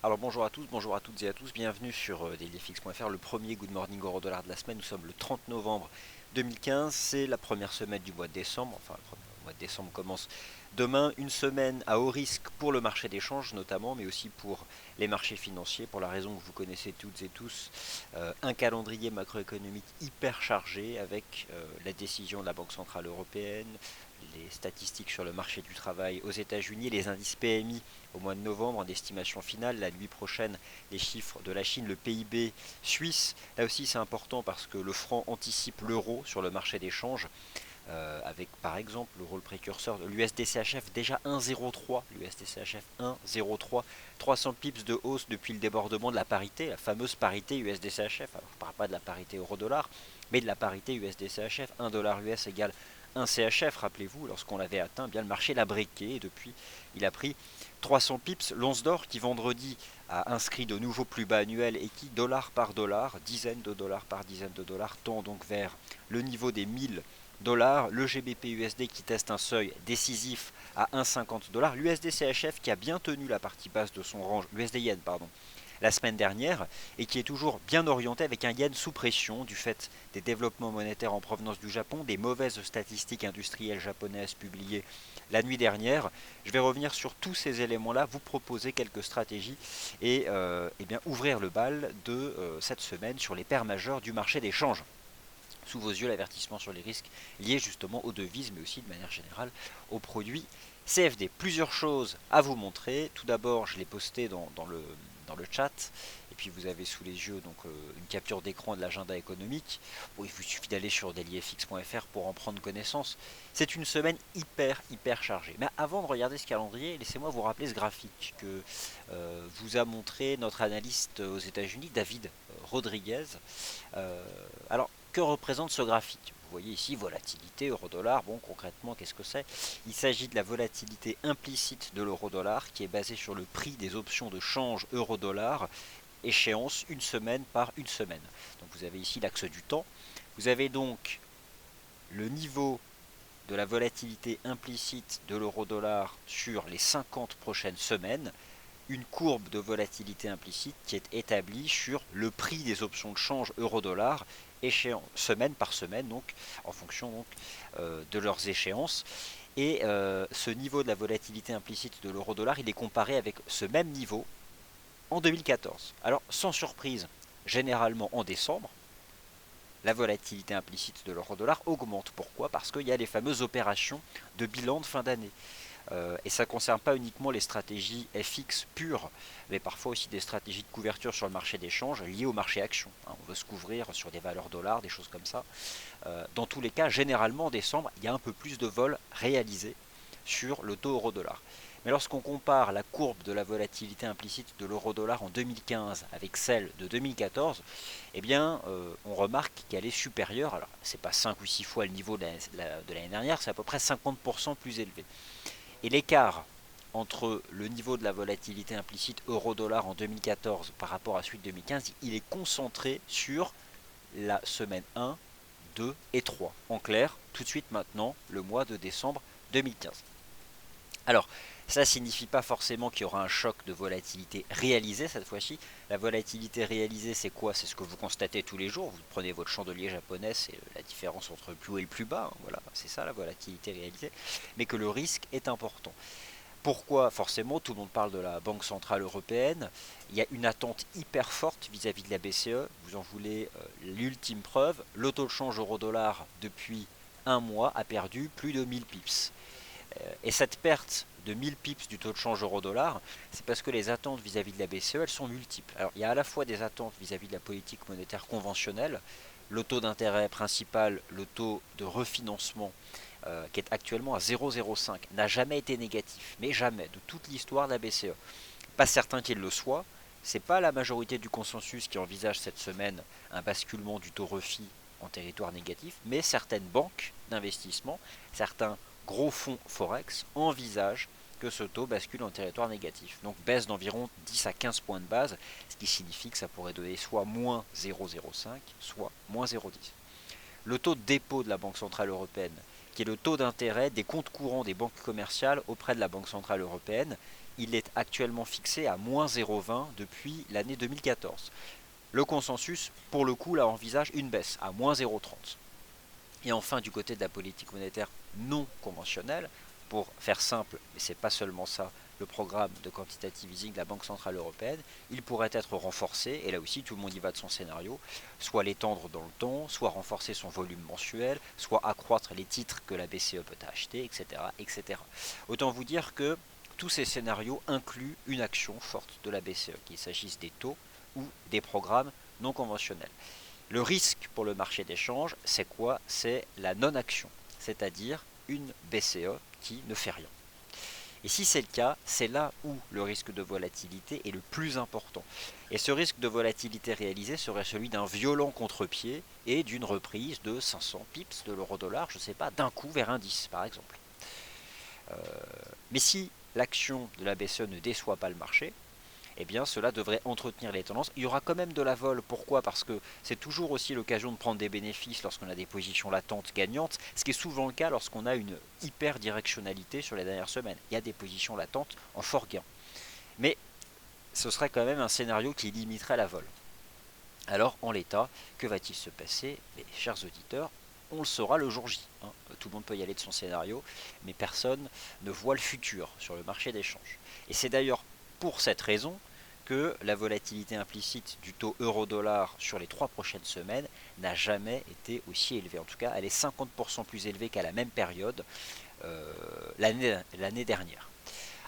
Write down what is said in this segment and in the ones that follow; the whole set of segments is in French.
Alors bonjour à tous, bonjour à toutes et à tous, bienvenue sur dailyfx.fr, le premier Good Morning Euro Dollar de la semaine. Nous sommes le 30 novembre 2015, c'est la première semaine du mois de décembre, enfin le mois de décembre commence demain, une semaine à haut risque pour le marché des changes notamment, mais aussi pour les marchés financiers, pour la raison que vous connaissez toutes et tous, un calendrier macroéconomique hyper chargé avec la décision de la Banque Centrale Européenne, les statistiques sur le marché du travail aux États-Unis, les indices PMI au mois de novembre en estimation finale, la nuit prochaine les chiffres de la Chine, le PIB suisse. Là aussi c'est important parce que le franc anticipe l'euro sur le marché des changes. Avec par exemple le rôle précurseur de l'USDCHF déjà 1,03, l'USDCHF 1,03, 300 pips de hausse depuis le débordement de la parité, la fameuse parité USDCHF. Alors je ne parle pas de la parité euro-dollar, mais de la parité USDCHF, 1 dollar US égale 1 CHF, rappelez-vous, lorsqu'on l'avait atteint, bien le marché l'a briqué et depuis il a pris 300 pips. L'once d'or qui vendredi a inscrit de nouveaux plus bas annuels et qui, dollar par dollar, dizaines de dollars par dizaines de dollars, tend donc vers le niveau des 1000 dollars, le GBP USD qui teste un seuil décisif à 1,50 dollars, l'USD CHF qui a bien tenu la partie basse de son range, l'USD Yen pardon, la semaine dernière et qui est toujours bien orienté avec un yen sous pression du fait des développements monétaires en provenance du Japon, des mauvaises statistiques industrielles japonaises publiées la nuit dernière. Je vais revenir sur tous ces éléments-là, vous proposer quelques stratégies et bien ouvrir le bal de cette semaine sur les paires majeures du marché des changes. Sous vos yeux, l'avertissement sur les risques liés justement aux devises, mais aussi de manière générale aux produits CFD. Plusieurs choses à vous montrer. Tout d'abord, je l'ai posté dans le chat, et puis vous avez sous les yeux donc une capture d'écran de l'agenda économique. Bon, il vous suffit d'aller sur dailyfx.fr pour en prendre connaissance. C'est une semaine hyper chargée. Mais avant de regarder ce calendrier, laissez-moi vous rappeler ce graphique que vous a montré notre analyste aux États-Unis, David Rodriguez. Alors, que représente ce graphique? Vous voyez ici volatilité euro-dollar. Bon, concrètement, qu'est-ce que c'est? Il s'agit de la volatilité implicite de l'euro-dollar qui est basée sur le prix des options de change euro-dollar, échéance une semaine par une semaine. Donc vous avez ici l'axe du temps. Vous avez donc le niveau de la volatilité implicite de l'euro-dollar sur les 50 prochaines semaines, une courbe de volatilité implicite qui est établie sur le prix des options de change euro-dollar échéant semaine par semaine, donc en fonction donc, de leurs échéances. Et ce niveau de la volatilité implicite de l'euro-dollar, il est comparé avec ce même niveau en 2014. Alors sans surprise, généralement en décembre, la volatilité implicite de l'euro-dollar augmente. Pourquoi? Parce qu'il y a les fameuses opérations de bilan de fin d'année. Et ça ne concerne pas uniquement les stratégies FX pures, mais parfois aussi des stratégies de couverture sur le marché des changes liées au marché action. On veut se couvrir sur des valeurs dollars, des choses comme ça. Dans tous les cas, généralement en décembre, il y a un peu plus de vols réalisés sur le taux euro-dollar. Mais lorsqu'on compare la courbe de la volatilité implicite de l'euro-dollar en 2015 avec celle de 2014, eh bien, on remarque qu'elle est supérieure. Alors, c'est pas 5 ou 6 fois le niveau de l'année dernière, c'est à peu près 50% plus élevé. Et l'écart entre le niveau de la volatilité implicite euro-dollar en 2014 par rapport à celui de 2015, il est concentré sur la semaine 1, 2 et 3. En clair, tout de suite maintenant, le mois de décembre 2015. Alors, ça ne signifie pas forcément qu'il y aura un choc de volatilité réalisé cette fois-ci. La volatilité réalisée, c'est quoi? C'est ce que vous constatez tous les jours. Vous prenez votre chandelier japonais, c'est la différence entre le plus haut et le plus bas. Voilà, c'est ça la volatilité réalisée. Mais que le risque est important. Pourquoi? Forcément, tout le monde parle de la Banque Centrale Européenne. Il y a une attente hyper forte vis-à-vis de la BCE. Vous en voulez l'ultime preuve. Le taux de change euro-dollar depuis un mois a perdu plus de 1000 pips. Et cette perte de 1000 pips du taux de change euro-dollar, c'est parce que les attentes vis-à-vis de la BCE, elles sont multiples. Alors, il y a à la fois des attentes vis-à-vis de la politique monétaire conventionnelle, le taux d'intérêt principal, le taux de refinancement, qui est actuellement à 0,05, n'a jamais été négatif, mais jamais, de toute l'histoire de la BCE. Pas certain qu'il le soit, c'est pas la majorité du consensus qui envisage cette semaine un basculement du taux refi en territoire négatif, mais certaines banques d'investissement, certains gros fonds Forex envisagent que ce taux bascule en territoire négatif. Donc baisse d'environ 10 à 15 points de base, ce qui signifie que ça pourrait donner soit moins 0,05, soit moins 0,10. Le taux de dépôt de la Banque Centrale Européenne, qui est le taux d'intérêt des comptes courants des banques commerciales auprès de la Banque Centrale Européenne. Il est actuellement fixé à moins 0,20 depuis l'année 2014. Le consensus, pour le coup, là envisage une baisse à moins 0,30. Et enfin, du côté de la politique monétaire non conventionnelle, pour faire simple, mais c'est pas seulement ça, le programme de quantitative easing de la Banque Centrale Européenne, il pourrait être renforcé, et là aussi tout le monde y va de son scénario, soit l'étendre dans le temps, soit renforcer son volume mensuel, soit accroître les titres que la BCE peut acheter, etc. etc. Autant vous dire que tous ces scénarios incluent une action forte de la BCE, qu'il s'agisse des taux ou des programmes non conventionnels. Le risque pour le marché d'échange, c'est quoi? C'est la non-action, c'est-à-dire une BCE qui ne fait rien. Et si c'est le cas, c'est là où le risque de volatilité est le plus important. Et ce risque de volatilité réalisé serait celui d'un violent contre-pied et d'une reprise de 500 pips de l'euro-dollar, je ne sais pas, d'un coup vers un 10 par exemple. Mais si l'action de la BCE ne déçoit pas le marché, eh bien cela devrait entretenir les tendances. Il y aura quand même de la vol. Pourquoi? Parce que c'est toujours aussi l'occasion de prendre des bénéfices lorsqu'on a des positions latentes gagnantes, ce qui est souvent le cas lorsqu'on a une hyper directionnalité sur les dernières semaines. Il y a des positions latentes en fort gain. Mais ce serait quand même un scénario qui limiterait la vol. Alors en l'état, que va-t-il se passer? Mes chers auditeurs, on le saura le jour J. Tout le monde peut y aller de son scénario, mais personne ne voit le futur sur le marché d'échange. Et c'est d'ailleurs pour cette raison que la volatilité implicite du taux euro-dollar sur les 3 prochaines semaines n'a jamais été aussi élevée. En tout cas, elle est 50% plus élevée qu'à la même période l'année dernière.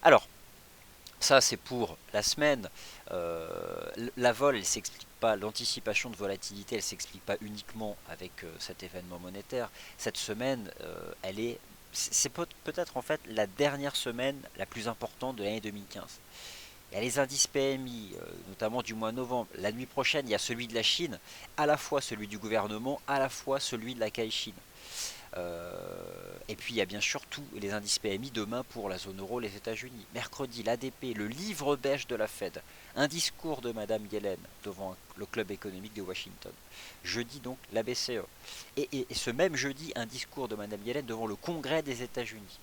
Alors, ça c'est pour la semaine. La vol, elle s'explique pas, l'anticipation de volatilité, elle s'explique pas uniquement avec cet événement monétaire. Cette semaine, c'est peut-être en fait la dernière semaine la plus importante de l'année 2015. Il y a les indices PMI, notamment du mois de novembre. La nuit prochaine, il y a celui de la Chine, à la fois celui du gouvernement, à la fois celui de la Caixin. Et puis il y a bien sûr tous les indices PMI demain pour la zone euro, les États-Unis. Mercredi, l'ADP, le livre beige de la Fed, un discours de Madame Yellen devant le club économique de Washington. Jeudi donc la BCE. Et ce même jeudi, un discours de Madame Yellen devant le Congrès des États-Unis.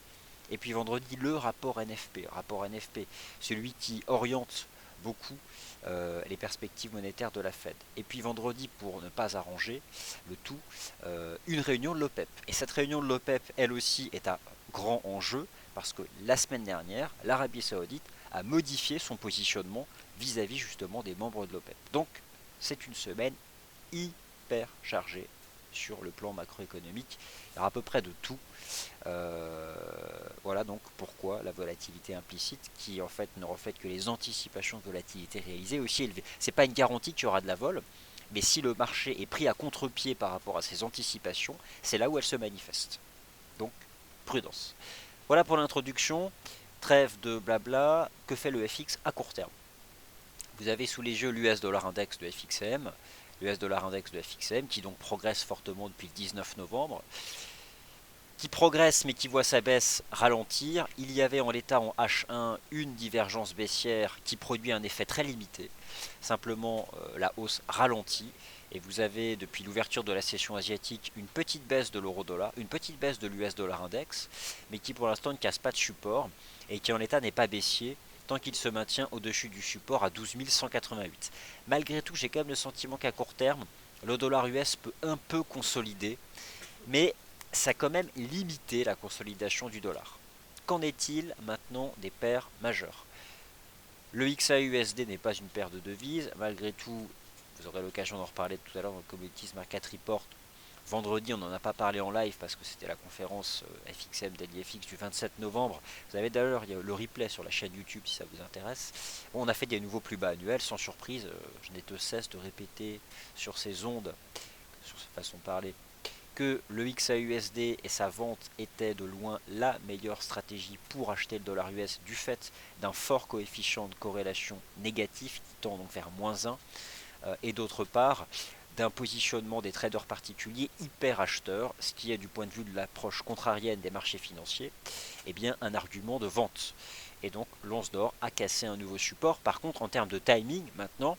Et puis vendredi, le rapport NFP, celui qui oriente beaucoup les perspectives monétaires de la Fed. Et puis vendredi, pour ne pas arranger le tout, une réunion de l'OPEP. Et cette réunion de l'OPEP, elle aussi, est un grand enjeu, parce que la semaine dernière, l'Arabie Saoudite a modifié son positionnement vis-à-vis justement des membres de l'OPEP. Donc, c'est une semaine hyper chargée sur le plan macroéconomique. Il y aura à peu près de tout. Voilà donc pourquoi la volatilité implicite, qui en fait ne reflète que les anticipations de volatilité réalisées, est aussi élevée. C'est pas une garantie qu'il y aura de la vol, mais si le marché est pris à contre-pied par rapport à ces anticipations, c'est là où elle se manifeste. Donc, prudence. Voilà pour l'introduction. Trêve de blabla. Que fait le FX à court terme? Vous avez sous les yeux l'US dollar index de FXM, l'US dollar index de FXM qui donc progresse fortement depuis le 19 novembre, qui progresse mais qui voit sa baisse ralentir. Il y avait en l'état en H1 une divergence baissière qui produit un effet très limité. Simplement la hausse ralentit et vous avez depuis l'ouverture de la session asiatique une petite baisse de l'euro-dollar, une petite baisse de l'US dollar index, mais qui pour l'instant ne casse pas de support et qui en l'état n'est pas baissier tant qu'il se maintient au-dessus du support à 12 188. Malgré tout, j'ai quand même le sentiment qu'à court terme, le dollar US peut un peu consolider, mais ça a quand même limité la consolidation du dollar. Qu'en est-il maintenant des paires majeures? Le XAUSD n'est pas une paire de devises, malgré tout, vous aurez l'occasion d'en reparler tout à l'heure dans le Commodities Market Report. Vendredi, on n'en a pas parlé en live parce que c'était la conférence FXM Daily FX du 27 novembre. Vous avez d'ailleurs le replay sur la chaîne YouTube si ça vous intéresse. Bon, on a fait des nouveaux plus bas annuels, sans surprise. Je n'ai de cesse de répéter sur ces ondes, sur cette façon de parler, que le XAUSD et sa vente étaient de loin la meilleure stratégie pour acheter le dollar US du fait d'un fort coefficient de corrélation négatif qui tend donc vers -1 et d'autre part d'un positionnement des traders particuliers hyper acheteurs, ce qui est du point de vue de l'approche contrarienne des marchés financiers, eh bien un argument de vente. Et donc l'once d'or a cassé un nouveau support. Par contre, en termes de timing, maintenant,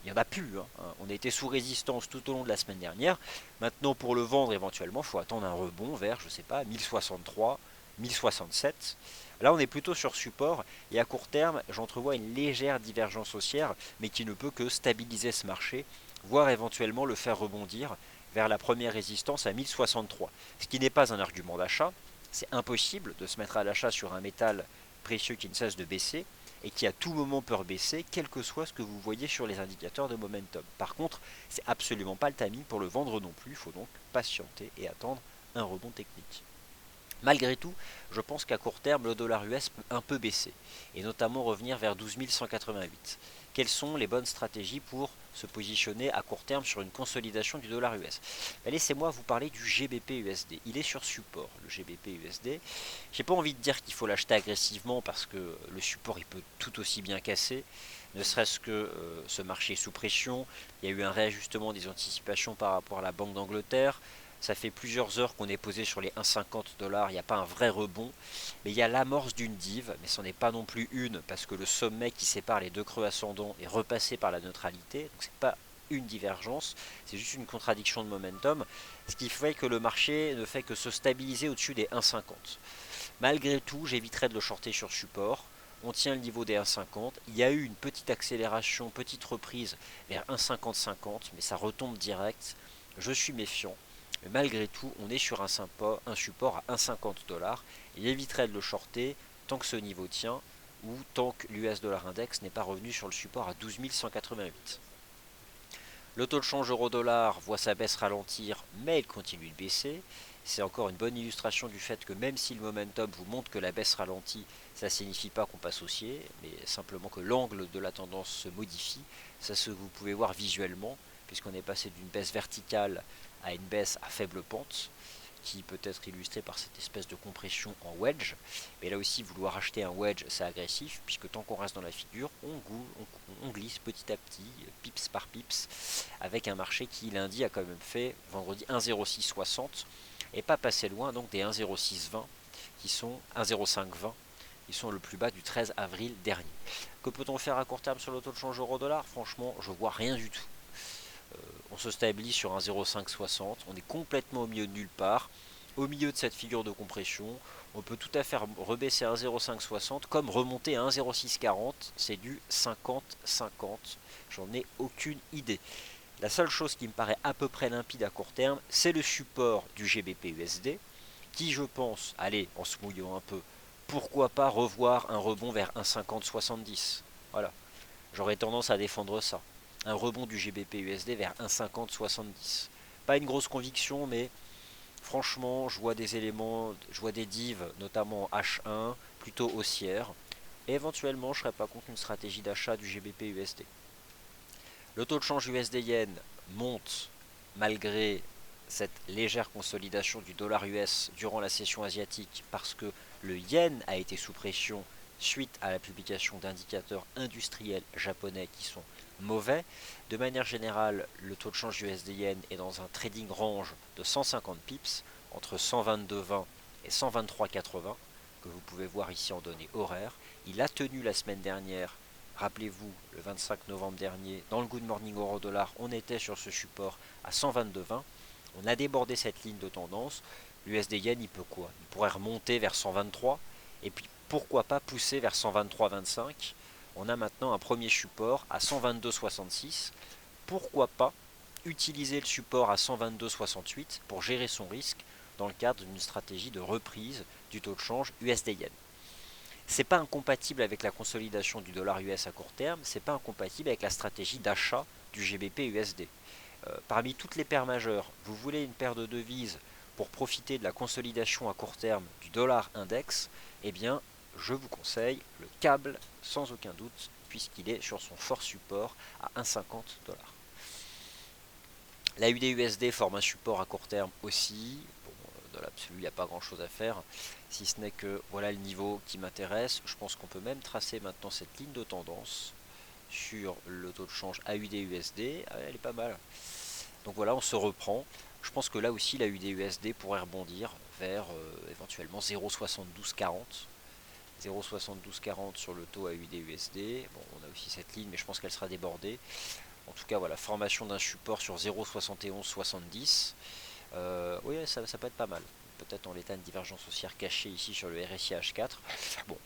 il n'y en a plus, hein. On a été sous résistance tout au long de la semaine dernière. Maintenant, pour le vendre éventuellement, il faut attendre un rebond vers, je sais pas, 1063, 1067. Là, on est plutôt sur support et à court terme, j'entrevois une légère divergence haussière, mais qui ne peut que stabiliser ce marché, voire éventuellement le faire rebondir vers la première résistance à 1063. Ce qui n'est pas un argument d'achat. C'est impossible de se mettre à l'achat sur un métal précieux qui ne cesse de baisser et qui à tout moment peut rebaisser, quel que soit ce que vous voyez sur les indicateurs de momentum. Par contre, c'est absolument pas le timing pour le vendre non plus, il faut donc patienter et attendre un rebond technique. Malgré tout, je pense qu'à court terme, le dollar US peut un peu baisser, et notamment revenir vers 12 188. Quelles sont les bonnes stratégies pour se positionner à court terme sur une consolidation du dollar US? Laissez-moi vous parler du GBP USD. Il est sur support, le GBP USD. J'ai pas envie de dire qu'il faut l'acheter agressivement parce que le support il peut tout aussi bien casser, ne serait-ce que ce marché est sous pression. Il y a eu un réajustement des anticipations par rapport à la Banque d'Angleterre. Ça fait plusieurs heures qu'on est posé sur les 1,50 $, il n'y a pas un vrai rebond, mais il y a l'amorce d'une dive, mais ce n'est pas non plus une, parce que le sommet qui sépare les deux creux ascendants est repassé par la neutralité, donc c'est pas une divergence, c'est juste une contradiction de momentum, ce qui fait que le marché ne fait que se stabiliser au-dessus des 1,50. Malgré tout, j'éviterai de le shorter sur support. On tient le niveau des 1,50. Il y a eu une petite accélération, petite reprise vers 1,50-50, mais ça retombe direct. Je suis méfiant. Mais malgré tout, on est sur un support à 1,50 $. Il éviterait de le shorter tant que ce niveau tient ou tant que l'US dollar index n'est pas revenu sur le support à 12 188. Le taux de change euro-dollar voit sa baisse ralentir, mais il continue de baisser. C'est encore une bonne illustration du fait que même si le momentum vous montre que la baisse ralentit, ça ne signifie pas qu'on passe haussier, mais simplement que l'angle de la tendance se modifie. C'est ce que vous pouvez voir visuellement, puisqu'on est passé d'une baisse verticale à une baisse à faible pente, qui peut être illustrée par cette espèce de compression en wedge. Mais là aussi, vouloir acheter un wedge, c'est agressif, puisque tant qu'on reste dans la figure, on glisse petit à petit, pips par pips, avec un marché qui lundi a quand même fait vendredi 1,0660 et pas passé loin donc des 1,0620 qui sont 1,0520 qui sont le plus bas du 13 avril dernier. Que peut-on faire à court terme sur le taux de change euro-dollar? Franchement, je vois rien du tout. On se stabilise sur 1,0560, on est complètement au milieu de nulle part. Au milieu de cette figure de compression, on peut tout à fait rebaisser à 1,0560 comme remonter à 1,0640, c'est du 50-50, j'en ai aucune idée. La seule chose qui me paraît à peu près limpide à court terme, c'est le support du GBP USD, qui je pense, allez, en se mouillant un peu, pourquoi pas revoir un rebond vers 1,5070. Voilà, j'aurais tendance à défendre ça. Un rebond du GBP USD vers 1,5070. Pas une grosse conviction, mais franchement, je vois des éléments, je vois des divs, notamment H1, plutôt haussières. Et éventuellement, je ne serais pas contre une stratégie d'achat du GBP USD. Le taux de change USD-Yen monte malgré cette légère consolidation du dollar US durant la session asiatique parce que le yen a été sous pression suite à la publication d'indicateurs industriels japonais qui sont mauvais. De manière générale, le taux de change USD-Yen est dans un trading range de 150 pips entre 122,20 et 123,80 que vous pouvez voir ici en données horaires. Il a tenu la semaine dernière. Rappelez-vous, le 25 novembre dernier, dans le Good Morning Euro Dollar, on était sur ce support à 122,20. On a débordé cette ligne de tendance. L'USD Yen, il peut quoi? Il pourrait remonter vers 123 et puis pourquoi pas pousser vers 123,25. On a maintenant un premier support à 122,66. Pourquoi pas utiliser le support à 122,68 pour gérer son risque dans le cadre d'une stratégie de reprise du taux de change USD Yen. C'est pas incompatible avec la consolidation du dollar US à court terme, c'est pas incompatible avec la stratégie d'achat du GBP USD. Parmi toutes les paires majeures, vous voulez une paire de devises pour profiter de la consolidation à court terme du dollar index, eh bien, je vous conseille le câble sans aucun doute, puisqu'il est sur son fort support à 1,50 $. La UD-USD forme un support à court terme aussi. Bon, dans l'absolu, il n'y a pas grand chose à faire, si ce n'est que voilà le niveau qui m'intéresse. Je pense qu'on peut même tracer maintenant cette ligne de tendance sur le taux de change AUD-USD. Elle est pas mal. Donc voilà, on se reprend. Je pense que là aussi, la UD-USD pourrait rebondir vers éventuellement 0,7240. 0,7240 sur le taux AUD-USD. Bon, on a aussi cette ligne, mais je pense qu'elle sera débordée. En tout cas, voilà, formation d'un support sur 0,7170. Oui, ça peut être pas mal. Peut-être en l'état de divergence haussière cachée ici sur le RSI H4. Bon,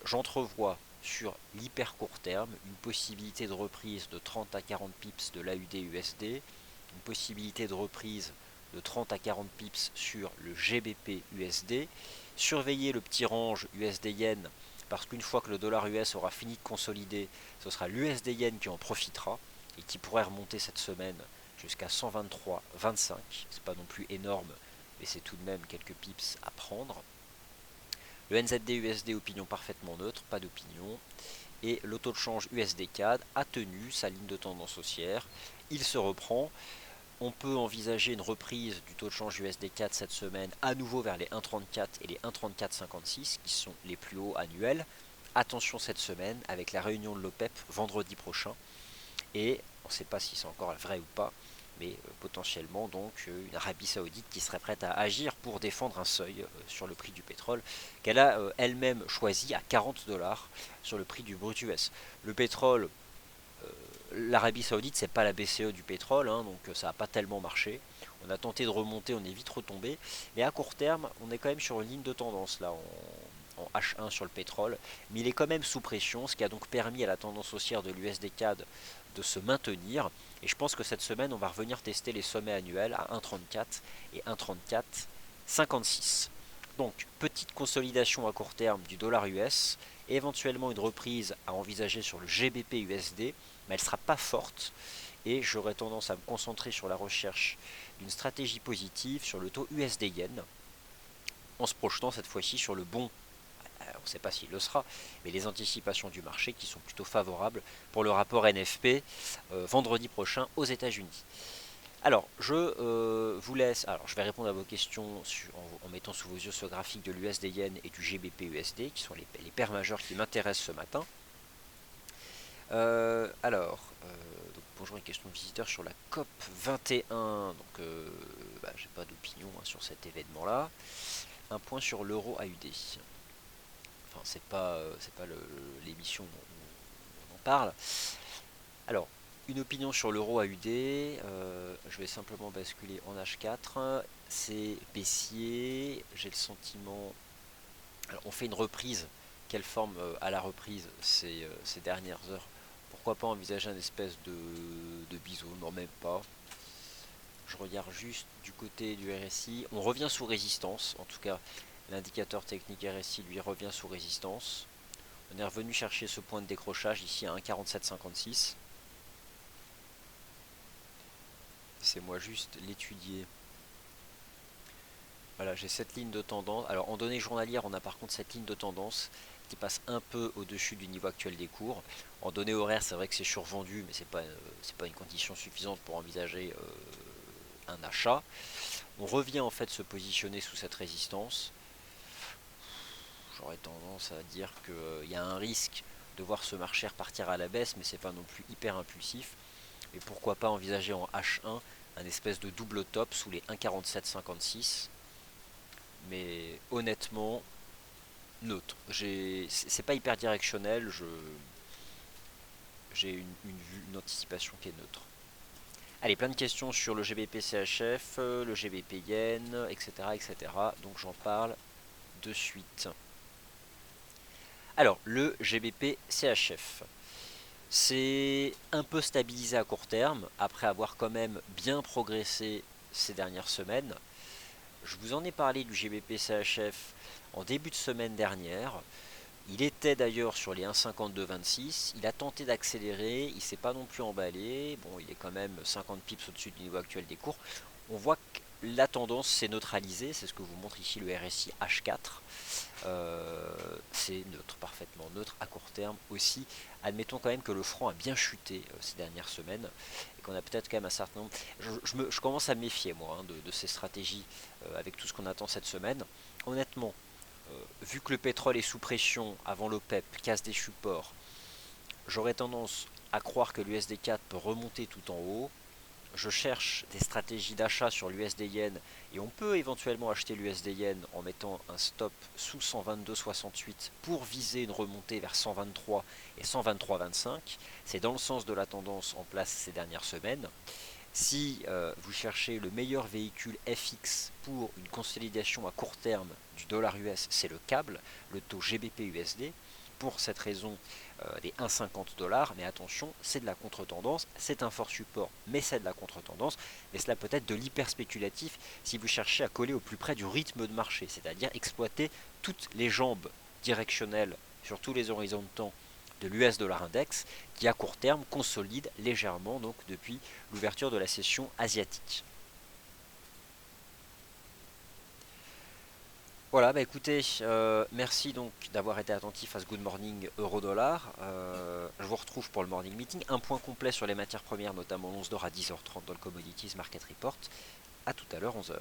j'entrevois sur l'hyper court terme une possibilité de reprise de 30 à 40 pips de l'AUD USD, une possibilité de reprise de 30 à 40 pips sur le GBP USD. Surveillez le petit range USD Yen parce qu'une fois que le dollar US aura fini de consolider, ce sera l'USD Yen qui en profitera et qui pourrait remonter cette semaine jusqu'à 123,25. C'est pas non plus énorme, mais c'est tout de même quelques pips à prendre. Le NZD USD opinion parfaitement neutre, pas d'opinion. Et le taux de change USD CAD a tenu sa ligne de tendance haussière. Il se reprend. On peut envisager une reprise du taux de change USD CAD cette semaine à nouveau vers les 1,34 et les 1,3456 qui sont les plus hauts annuels. Attention cette semaine avec la réunion de l'OPEP vendredi prochain. Et on ne sait pas si c'est encore vrai ou pas, mais potentiellement donc une Arabie Saoudite qui serait prête à agir pour défendre un seuil sur le prix du pétrole qu'elle a elle-même choisi à 40 dollars sur le prix du brut US. Le pétrole, l'Arabie Saoudite, c'est pas la BCE du pétrole, hein, donc ça n'a pas tellement marché. On a tenté de remonter, on est vite retombé, mais à court terme, on est quand même sur une ligne de tendance là en H1 sur le pétrole, mais il est quand même sous pression, ce qui a donc permis à la tendance haussière de l'USD CAD de se maintenir. Et je pense que cette semaine, on va revenir tester les sommets annuels à 1,34 et 1,3456. Donc, petite consolidation à court terme du dollar US, éventuellement une reprise à envisager sur le GBP USD, mais elle ne sera pas forte. Et j'aurais tendance à me concentrer sur la recherche d'une stratégie positive sur le taux USD Yen, en se projetant cette fois-ci sur le bon. On ne sait pas s'il le sera, mais les anticipations du marché qui sont plutôt favorables pour le rapport NFP vendredi prochain aux États-Unis. Alors, je vous laisse. Alors, je vais répondre à vos questions en mettant sous vos yeux ce graphique de l'USD Yen et du GBP USD, qui sont les paires majeures qui m'intéressent ce matin. Donc, bonjour, une question de visiteur sur la COP 21. Donc, j'ai pas d'opinion sur cet événement-là. Un point sur l'euro AUD. Enfin, c'est pas l'émission où on en parle. Alors, une opinion sur l'euro AUD. Je vais simplement basculer en H4. C'est baissier. J'ai le sentiment. Alors, on fait une reprise. Quelle forme à la reprise ces dernières heures? Pourquoi pas envisager une espèce de biseau? Non, même pas. Je regarde juste du côté du RSI. On revient sous résistance. En tout cas, l'indicateur technique RSI lui revient sous résistance. On est revenu chercher ce point de décrochage ici à 1,4756. Laissez-moi juste l'étudier. Voilà, j'ai cette ligne de tendance. Alors en données journalières, on a par contre cette ligne de tendance qui passe un peu au-dessus du niveau actuel des cours. En données horaires, c'est vrai que c'est survendu, mais c'est pas une condition suffisante pour envisager un achat. On revient en fait se positionner sous cette résistance. J'aurais tendance à dire qu'il y a un risque de voir ce marché repartir à la baisse, mais c'est pas non plus hyper impulsif. Et pourquoi pas envisager en H1 un espèce de double top sous les 1,4756. Mais honnêtement, neutre. C'est pas hyper directionnel, j'ai une anticipation qui est neutre. Allez, plein de questions sur le GBP CHF, le GBP Yen, etc. etc. Donc j'en parle de suite. Alors, le GBP CHF. C'est un peu stabilisé à court terme, après avoir quand même bien progressé ces dernières semaines. Je vous en ai parlé du GBP CHF en début de semaine dernière. Il était d'ailleurs sur les 1,5226. Il a tenté d'accélérer, il ne s'est pas non plus emballé. Bon, il est quand même 50 pips au-dessus du niveau actuel des cours. On voit que la tendance s'est neutralisée, c'est ce que vous montre ici le RSI H4. C'est neutre, parfaitement neutre à court terme aussi. Admettons quand même que le franc a bien chuté ces dernières semaines et qu'on a peut-être quand même un certain nombre. Je commence à me méfier moi de ces stratégies avec tout ce qu'on attend cette semaine. Honnêtement, vu que le pétrole est sous pression avant l'OPEP, casse des supports, j'aurais tendance à croire que l'USD4 peut remonter tout en haut. je cherche des stratégies d'achat sur l'USD Yen et on peut éventuellement acheter l'USD Yen en mettant un stop sous 122,68 pour viser une remontée vers 123 et 123,25. C'est dans le sens de la tendance en place ces dernières semaines. Si vous cherchez le meilleur véhicule FX pour une consolidation à court terme du dollar US, c'est le câble, le taux GBP USD. Pour cette raison, des 1,50 $, mais attention, c'est de la contre-tendance, c'est un fort support, mais c'est de la contre-tendance, mais cela peut être de l'hyper spéculatif si vous cherchez à coller au plus près du rythme de marché, c'est-à-dire exploiter toutes les jambes directionnelles sur tous les horizons de temps de l'US dollar index qui à court terme consolide légèrement donc depuis l'ouverture de la session asiatique. Voilà, bah écoutez, merci donc d'avoir été attentif à ce Good Morning Euro-Dollar. Je vous retrouve pour le Morning Meeting. Un point complet sur les matières premières, notamment l'once d'or à 10h30 dans le Commodities Market Report. A tout à l'heure, 11h.